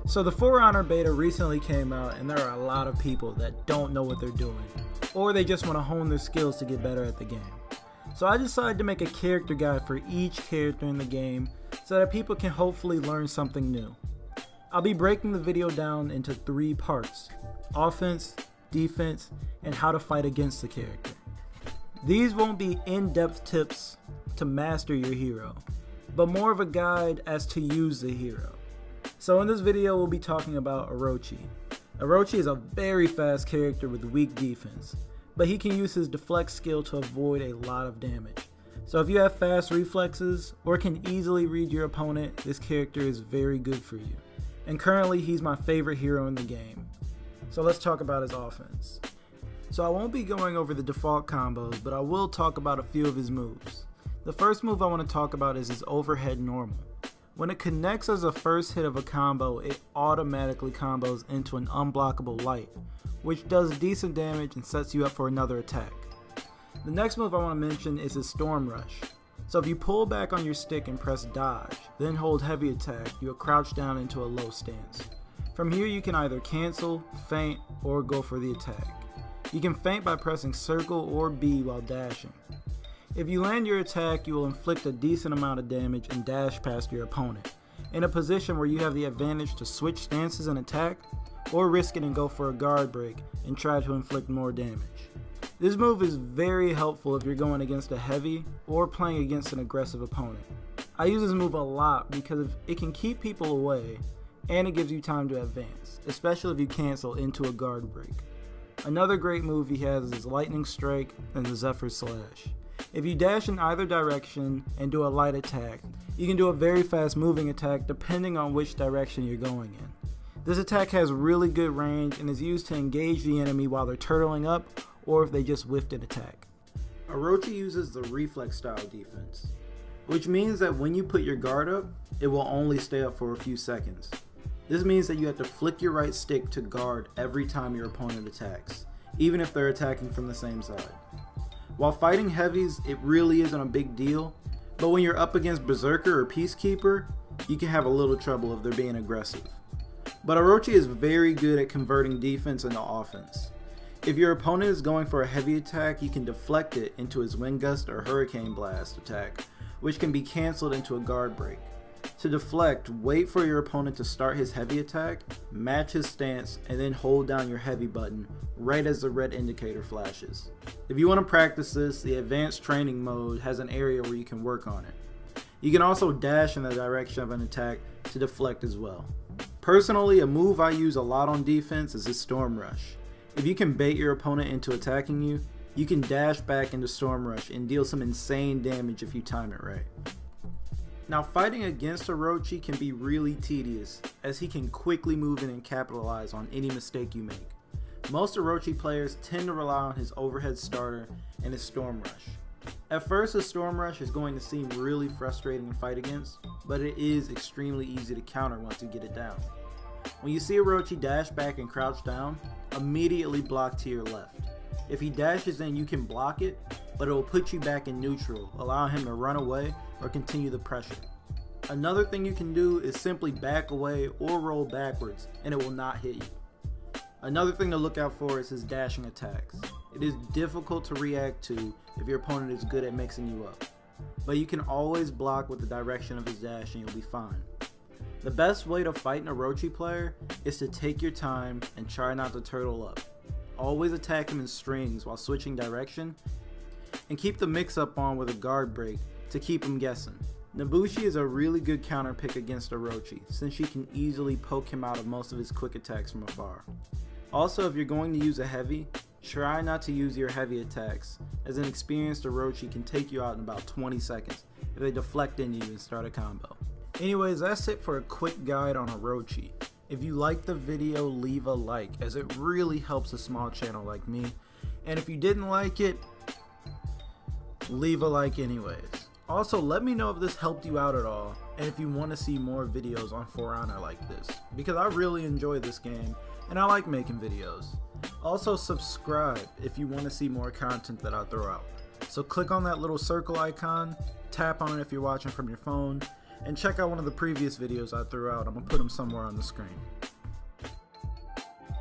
So the For Honor beta recently came out, and there are a lot of people that don't know what they're doing, or they just want to hone their skills to get better at the game. So I decided to make a character guide for each character in the game so that people can hopefully learn something new. I'll be breaking the video down into 3 parts: offense, defense, and how to fight against the character. These won't be in-depth tips to master your hero, but more of a guide as to use the hero. So in this video we'll be talking about Orochi. Orochi is a very fast character with weak defense, but he can use his deflect skill to avoid a lot of damage. So if you have fast reflexes or can easily read your opponent, this character is very good for you. And currently he's my favorite hero in the game. So let's talk about his offense. So I won't be going over the default combos, but I will talk about a few of his moves. The first move I want to talk about is his overhead normal. When it connects as a first hit of a combo, it automatically combos into an unblockable light, which does decent damage and sets you up for another attack. The next move I want to mention is his Storm Rush. So if you pull back on your stick and press dodge, then hold heavy attack, you will crouch down into a low stance. From here you can either cancel, feint, or go for the attack. You can feint by pressing circle or B while dashing. If you land your attack, you will inflict a decent amount of damage and dash past your opponent, in a position where you have the advantage to switch stances and attack, or risk it and go for a guard break and try to inflict more damage. This move is very helpful if you're going against a heavy or playing against an aggressive opponent. I use this move a lot because it can keep people away and it gives you time to advance, especially if you cancel into a guard break. Another great move he has is his Lightning Strike and the Zephyr Slash. If you dash in either direction and do a light attack, you can do a very fast moving attack depending on which direction you're going in. This attack has really good range and is used to engage the enemy while they're turtling up or if they just whiffed an attack. Orochi uses the reflex style defense, which means that when you put your guard up, it will only stay up for a few seconds. This means that you have to flick your right stick to guard every time your opponent attacks, even if they're attacking from the same side. While fighting heavies, it really isn't a big deal, but when you're up against Berserker or Peacekeeper, you can have a little trouble if they're being aggressive. But Orochi is very good at converting defense into offense. If your opponent is going for a heavy attack, you can deflect it into his Wind Gust or Hurricane Blast attack, which can be cancelled into a guard break. To deflect, wait for your opponent to start his heavy attack, match his stance, and then hold down your heavy button right as the red indicator flashes. If you want to practice this, the advanced training mode has an area where you can work on it. You can also dash in the direction of an attack to deflect as well. Personally, a move I use a lot on defense is his Storm Rush. If you can bait your opponent into attacking you, you can dash back into Storm Rush and deal some insane damage if you time it right. Now fighting against Orochi can be really tedious, as he can quickly move in and capitalize on any mistake you make. Most Orochi players tend to rely on his overhead starter and his Storm Rush. At first his Storm Rush is going to seem really frustrating to fight against, but it is extremely easy to counter once you get it down. When you see Orochi dash back and crouch down, immediately block to your left. If he dashes in, you can block it, but it will put you back in neutral, allowing him to run away or continue the pressure. Another thing you can do is simply back away or roll backwards and it will not hit you. Another thing to look out for is his dashing attacks. It is difficult to react to if your opponent is good at mixing you up, but you can always block with the direction of his dash and you'll be fine. The best way to fight an Orochi player is to take your time and try not to turtle up. Always attack him in strings while switching direction, and keep the mix-up on with a guard break to keep him guessing. Nobushi is a really good counter pick against Orochi, since she can easily poke him out of most of his quick attacks from afar. Also, if you're going to use a heavy, try not to use your heavy attacks, as an experienced Orochi can take you out in about 20 seconds if they deflect into you and start a combo. Anyways, that's it for a quick guide on Orochi. If you liked the video, leave a like, as it really helps a small channel like me. And if you didn't like it, leave a like anyways. Also, let me know if this helped you out at all, and if you want to see more videos on For Honor like this, because I really enjoy this game, and I like making videos. Also, subscribe if you want to see more content that I throw out. So click on that little circle icon, tap on it if you're watching from your phone, and check out one of the previous videos I threw out. I'm gonna put them somewhere on the screen.